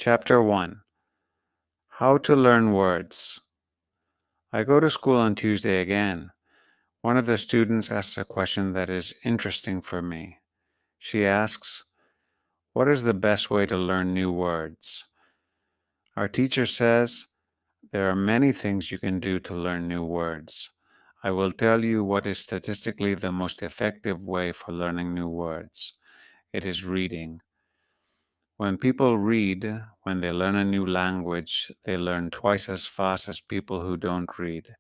Chapter 1: How to Learn Words. I go to school on Tuesday again. One of the students asks a question that is interesting for me. She asks, "What is the best way to learn new words?" Our teacher says, "There are many things you can do to learn new words. I will tell you what is statistically the most effective way for learning new words. It is reading. When people read, when they learn a new language, they learn twice as fast as people who don't read.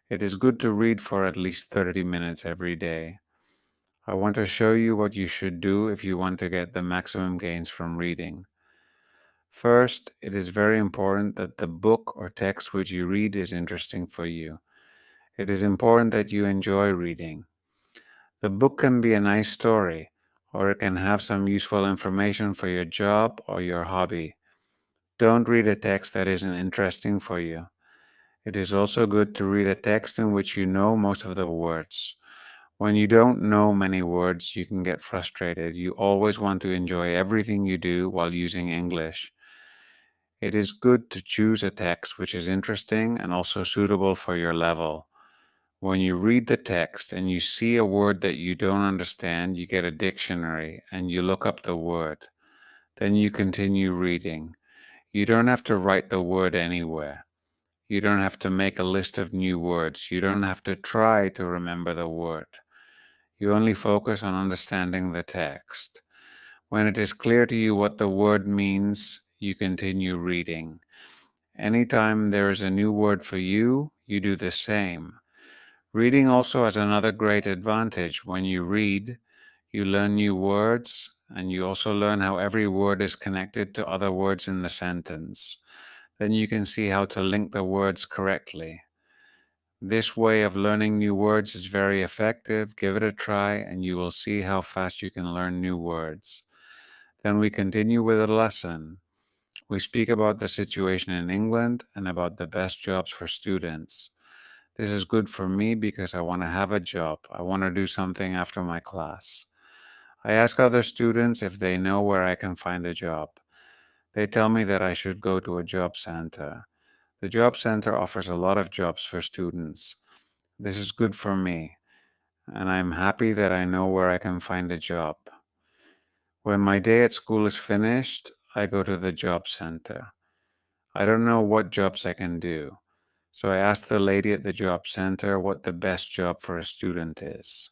It is good to read for at least 30 minutes every day. I want to show you what you should do if you want to get the maximum gains from reading. First, it is very important that the book or text which you read is interesting for you. It is important that you enjoy reading. The book can be a nice story, or it can have some useful information for your job or your hobby. Don't read a text that isn't interesting for you. It is also good to read a text in which you know most of the words. When you don't know many words, you can get frustrated. You always want to enjoy everything you do while using English. It is good to choose a text which is interesting and also suitable for your level. When you read the text and you see a word that you don't understand, you get a dictionary and you look up the word. Then you continue reading. You don't have to write the word anywhere. You don't have to make a list of new words. You don't have to try to remember the word. You only focus on understanding the text. When it is clear to you what the word means, you continue reading. Anytime there is a new word for you, you do the same. Reading also has another great advantage. When you read, you learn new words, and you also learn how every word is connected to other words in the sentence. Then you can see how to link the words correctly. This way of learning new words is very effective. Give it a try and you will see how fast you can learn new words. Then we continue with a lesson. We speak about the situation in England and about the best jobs for students. This is good for me because I want to have a job. I want to do something after my class. I ask other students if they know where I can find a job. They tell me that I should go to a job center. The job center offers a lot of jobs for students. This is good for me, and I'm happy that I know where I can find a job. When my day at school is finished, I go to the job center. I don't know what jobs I can do, so I ask the lady at the job center what the best job for a student is.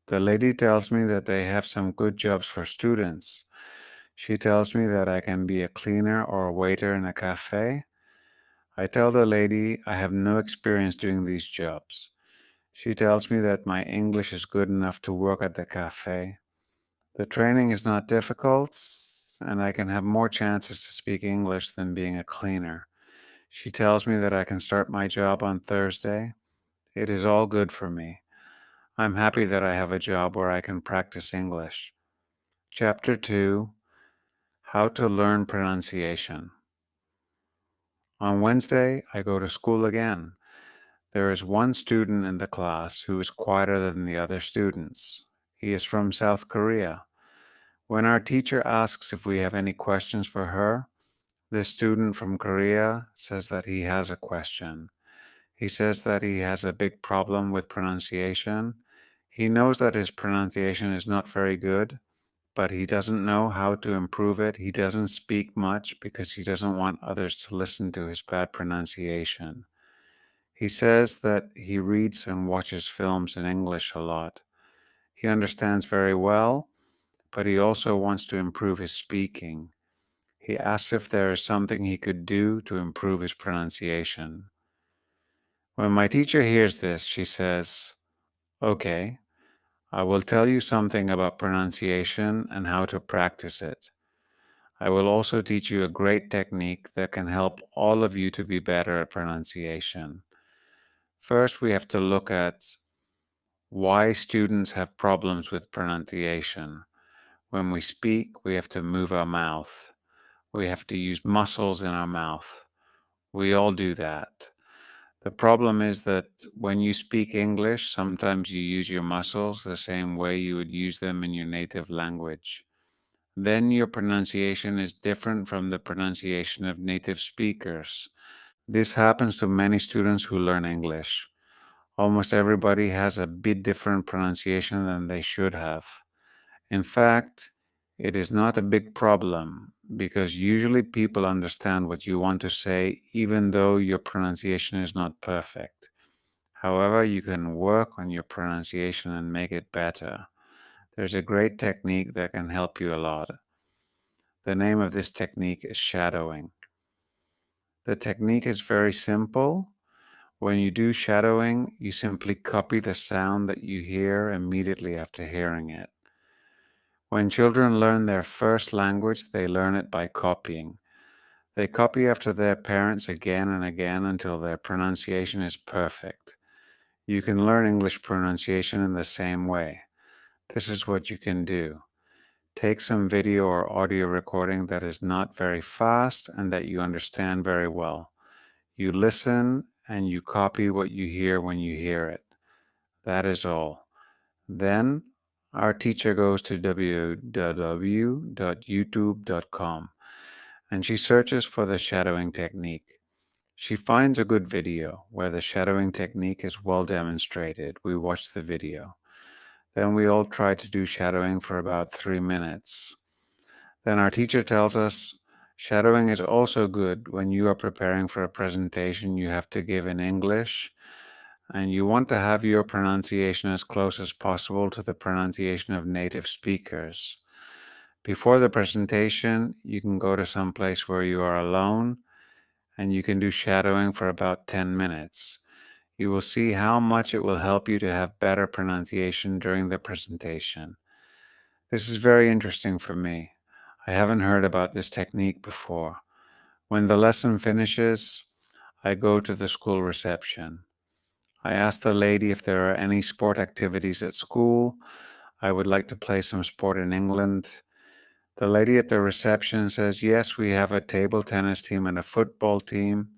The lady tells me that they have some good jobs for students. She tells me that I can be a cleaner or a waiter in a cafe. I tell the lady I have no experience doing these jobs. She tells me that my English is good enough to work at the cafe. The training is not difficult, and I can have more chances to speak English than being a cleaner. She tells me that I can start my job on Thursday. It is all good for me. I'm happy that I have a job where I can practice English. Chapter 2: How to Learn Pronunciation. On Wednesday, I go to school again. There is one student in the class who is quieter than the other students. He is from South Korea. When our teacher asks if we have any questions for her, this student from Korea says that he has a question. He says that he has a big problem with pronunciation. He knows that his pronunciation is not very good, but he doesn't know how to improve it. He doesn't speak much because he doesn't want others to listen to his bad pronunciation. He says that he reads and watches films in English a lot. He understands very well, but he also wants to improve his speaking. He asks if there is something he could do to improve his pronunciation. When my teacher hears this, she says, "Okay, I will tell you something about pronunciation and how to practice it. I will also teach you a great technique that can help all of you to be better at pronunciation. First, we have to look at why students have problems with pronunciation. When we speak, we have to move our mouth. We have to use muscles in our mouth. We all do that. The problem is that when you speak English, sometimes you use your muscles the same way you would use them in your native language. then your pronunciation is different from the pronunciation of native speakers. This happens to many students who learn English. Almost everybody has a bit different pronunciation than they should have. In fact, it is not a big problem because usually people understand what you want to say even though your pronunciation is not perfect. However, you can work on your pronunciation and make it better. There's a great technique that can help you a lot. The name of this technique is shadowing. The technique is very simple. When you do shadowing, you simply copy the sound that you hear immediately after hearing it. When children learn their first language, they learn it by copying. They copy after their parents again and again until their pronunciation is perfect. You can learn English pronunciation in the same way. This is what you can do. Take some video or audio recording that is not very fast and that you understand very well. You listen and you copy what you hear when you hear it. That is all. Then our teacher goes to www.youtube.com and she searches for the shadowing technique. She finds a good video where the shadowing technique is well demonstrated. We watch the video. Then we all try to do shadowing for about 3 minutes. Then our teacher tells us shadowing is also good when you are preparing for a presentation you have to give in English and you want to have your pronunciation as close as possible to the pronunciation of native speakers. Before the presentation, you can go to some place where you are alone and you can do shadowing for about 10 minutes. You will see how much it will help you to have better pronunciation during the presentation. This is very interesting for me. I haven't heard about this technique before. When the lesson finishes, I go to the school reception. I ask the lady if there are any sport activities at school. I would like to play some sport in England. The lady at the reception says, yes, we have a table tennis team and a football team.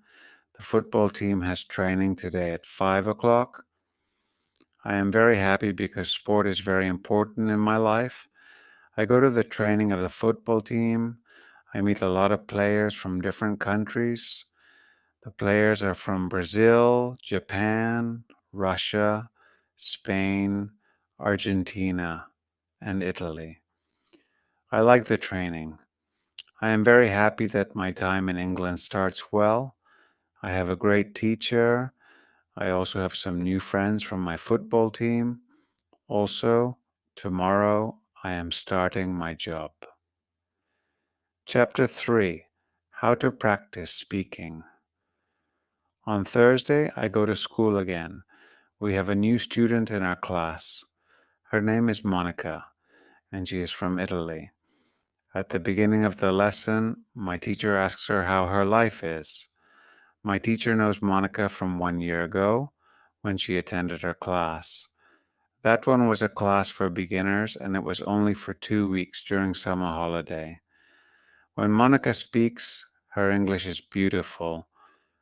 The football team has training today at 5 o'clock. I am very happy because sport is very important in my life. I go to the training of the football team. I meet a lot of players from different countries. The players are from Brazil, Japan, Russia, Spain, Argentina, and Italy. I like the training. I am very happy that my time in England starts well. I have a great teacher. I also have some new friends from my football team. Also, tomorrow I am starting my job. Chapter 3: How to Practice Speaking. On Thursday, I go to school again. We have a new student in our class. Her name is Monica, and she is from Italy. At the beginning of the lesson, my teacher asks her how her life is. My teacher knows Monica from 1 year ago, when she attended her class. That one was a class for beginners, and it was only for 2 weeks during summer holiday. When Monica speaks, her English is beautiful.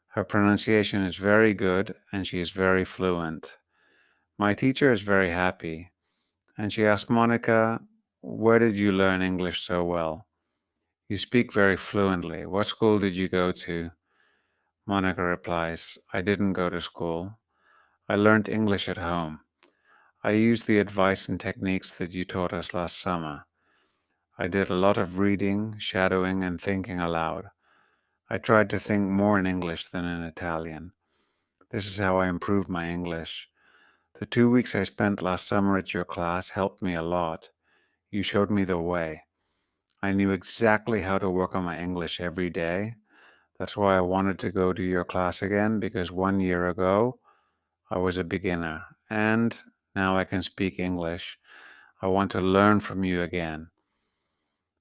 Her pronunciation is very good, and she is very fluent. My teacher is very happy, and she asked Monica, where did you learn English so well? You speak very fluently. What school did you go to? Monica replies, I didn't go to school. I learned English at home. I used the advice and techniques that you taught us last summer. I did a lot of reading, shadowing, and thinking aloud. I tried to think more in English than in Italian. This is how I improved my English. The 2 weeks I spent last summer at your class helped me a lot. You showed me the way. I knew exactly how to work on my English every day. That's why I wanted to go to your class again, because 1 year ago, I was a beginner, and now I can speak English. I want to learn from you again.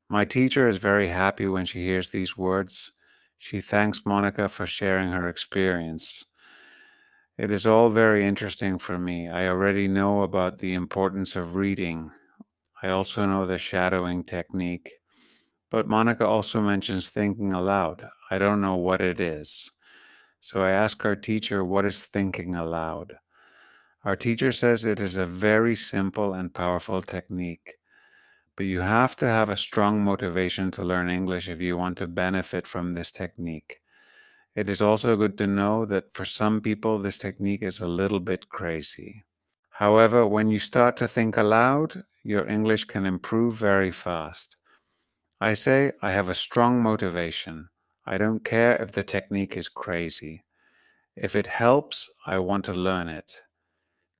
My teacher is very happy when she hears these words. She thanks Monica for sharing her experience. It is all very interesting for me. I already know about the importance of reading. I also know the shadowing technique. But Monica also mentions thinking aloud. I don't know what it is. So I ask our teacher, what is thinking aloud? Our teacher says it is a very simple and powerful technique. But you have to have a strong motivation to learn English if you want to benefit from this technique. It is also good to know that for some people, this technique is a little bit crazy. However, when you start to think aloud, your English can improve very fast. I say I have a strong motivation. I don't care if the technique is crazy. If it helps, I want to learn it.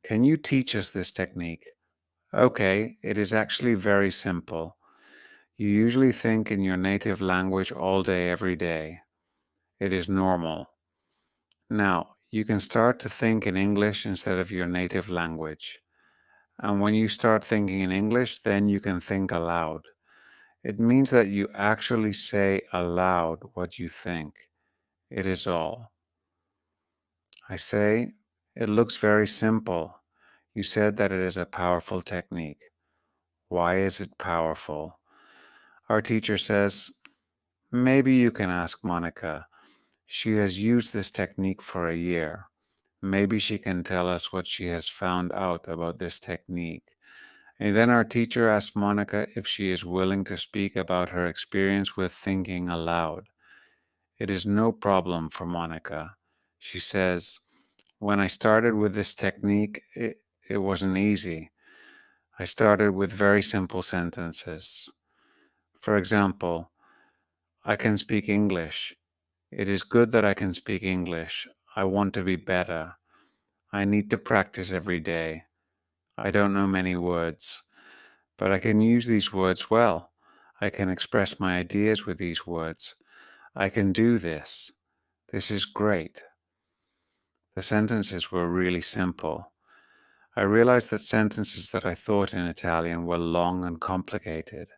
Can you teach us this technique? Okay, it is actually very simple. You usually think in your native language all day, every day. It is normal. Now, you can start to think in English instead of your native language. And when you start thinking in English, then you can think aloud. It means that you actually say aloud what you think. It is all. I say, it looks very simple. You said that it is a powerful technique. Why is it powerful? Our teacher says, maybe you can ask Monica. She has used this technique for a year. Maybe she can tell us what she has found out about this technique. And then our teacher asked Monica if she is willing to speak about her experience with thinking aloud. It is no problem for Monica. She says, when I started with this technique, it wasn't easy. I started with very simple sentences. For example, I can speak English. It is good that I can speak English. I want to be better. I need to practice every day. I don't know many words, but I can use these words well. I can express my ideas with these words. I can do this. This is great. The sentences were really simple. I realized that sentences that I thought in Italian were long and complicated.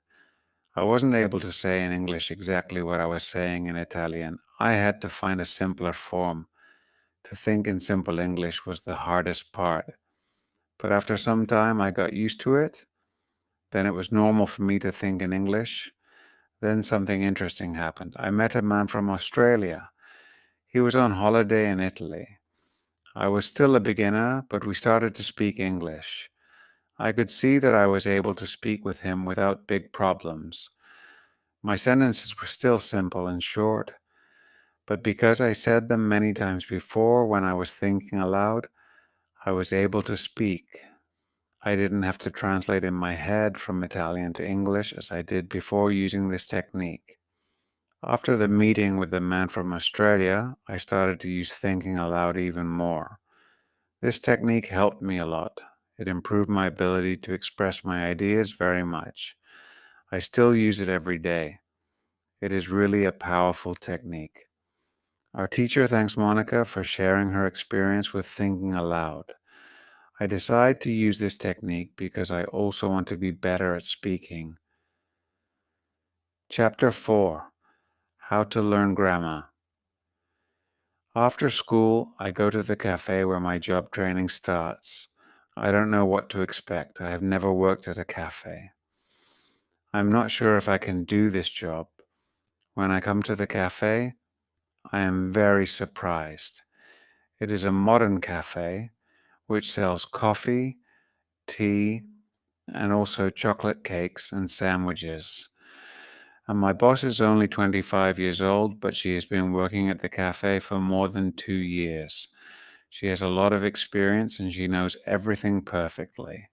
I wasn't able to say in English exactly what I was saying in Italian. I had to find a simpler form. To think in simple English was the hardest part. But after some time, I got used to it. Then it was normal for me to think in English. Then something interesting happened. I met a man from Australia. He was on holiday in Italy. I was still a beginner, but we started to speak English. I could see that I was able to speak with him without big problems. My sentences were still simple and short, but because I said them many times before when I was thinking aloud, I was able to speak. I didn't have to translate in my head from Italian to English as I did before using this technique. After the meeting with the man from Australia, I started to use thinking aloud even more. This technique helped me a lot. It improved my ability to express my ideas very much. I still use it every day. It is really a powerful technique. Our teacher thanks Monica for sharing her experience with thinking aloud. I decide to use this technique because I also want to be better at speaking. Chapter 4: How to Learn Grammar. After school, I go to the cafe where my job training starts. I don't know what to expect. I have never worked at a cafe. I'm not sure if I can do this job. When I come to the cafe, I am very surprised. It is a modern cafe which sells coffee, tea, and also chocolate cakes and sandwiches. And my boss is only 25 years old, but she has been working at the cafe for more than 2 years. She has a lot of experience and she knows everything perfectly.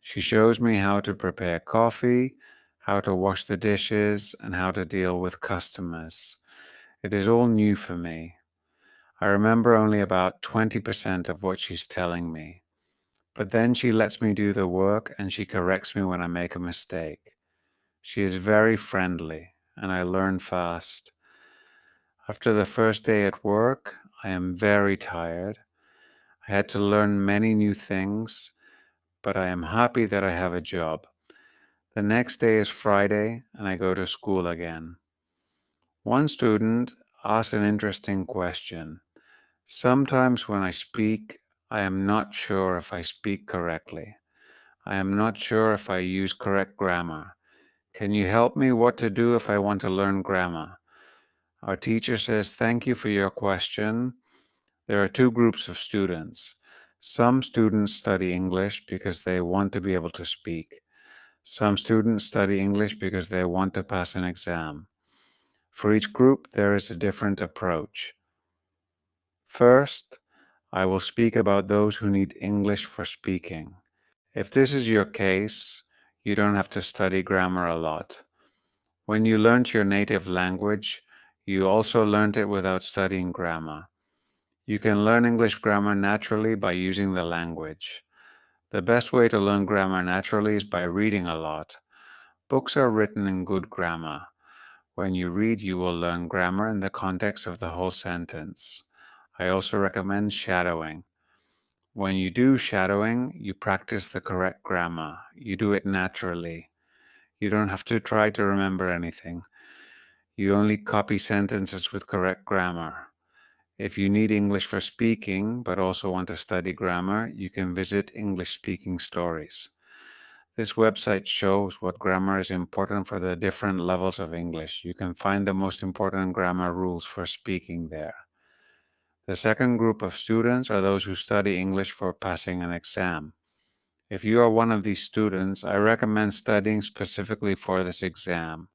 She shows me how to prepare coffee, how to wash the dishes, and how to deal with customers. It is all new for me. I remember only about 20% of what she's telling me. But then she lets me do the work and she corrects me when I make a mistake. She is very friendly and I learn fast. After the first day at work, I am very tired. I had to learn many new things, but I am happy that I have a job. The next day is Friday and I go to school again. One student asked an interesting question. Sometimes when I speak, I am not sure if I speak correctly. I am not sure if I use correct grammar. Can you help me what to do if I want to learn grammar? Our teacher says, thank you for your question. There are two groups of students. Some students study English because they want to be able to speak. Some students study English because they want to pass an exam. For each group, there is a different approach. First, I will speak about those who need English for speaking. If this is your case, you don't have to study grammar a lot. When you learned your native language, you also learned it without studying grammar. You can learn English grammar naturally by using the language. The best way to learn grammar naturally is by reading a lot. Books are written in good grammar. When you read, you will learn grammar in the context of the whole sentence. I also recommend shadowing. When you do shadowing, you practice the correct grammar. You do it naturally. You don't have to try to remember anything. You only copy sentences with correct grammar. If you need English for speaking, but also want to study grammar, you can visit English Speaking Stories. This website shows what grammar is important for the different levels of English. You can find the most important grammar rules for speaking there. The second group of students are those who study English for passing an exam. If you are one of these students, I recommend studying specifically for this exam.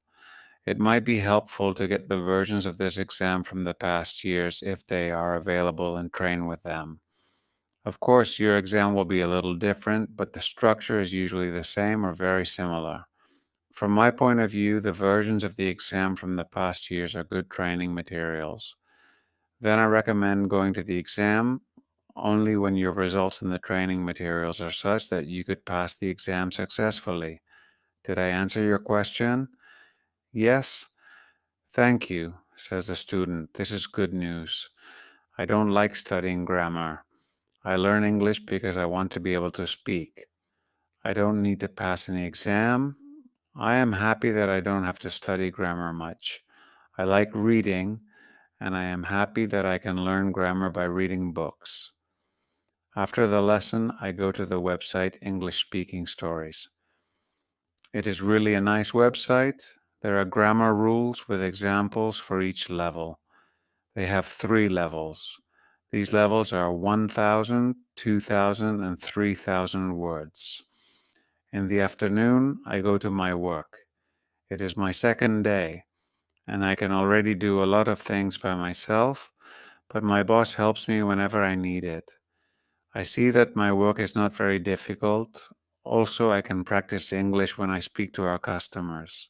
It might be helpful to get the versions of this exam from the past years if they are available and train with them. Of course, your exam will be a little different, but the structure is usually the same or very similar. From my point of view, the versions of the exam from the past years are good training materials. Then I recommend going to the exam only when your results in the training materials are such that you could pass the exam successfully. Did I answer your question? Yes? Thank you, says the student. This is good news. I don't like studying grammar. I learn English because I want to be able to speak. I don't need to pass any exam. I am happy that I don't have to study grammar much. I like reading, and I am happy that I can learn grammar by reading books. After the lesson, I go to the website English Speaking Stories. It is really a nice website. There are grammar rules with examples for each level. They have 3 levels. These levels are 1,000, 2,000, and 3,000 words. In the afternoon, I go to my work. It is my second day, and I can already do a lot of things by myself, but my boss helps me whenever I need it. I see that my work is not very difficult. Also, I can practice English when I speak to our customers.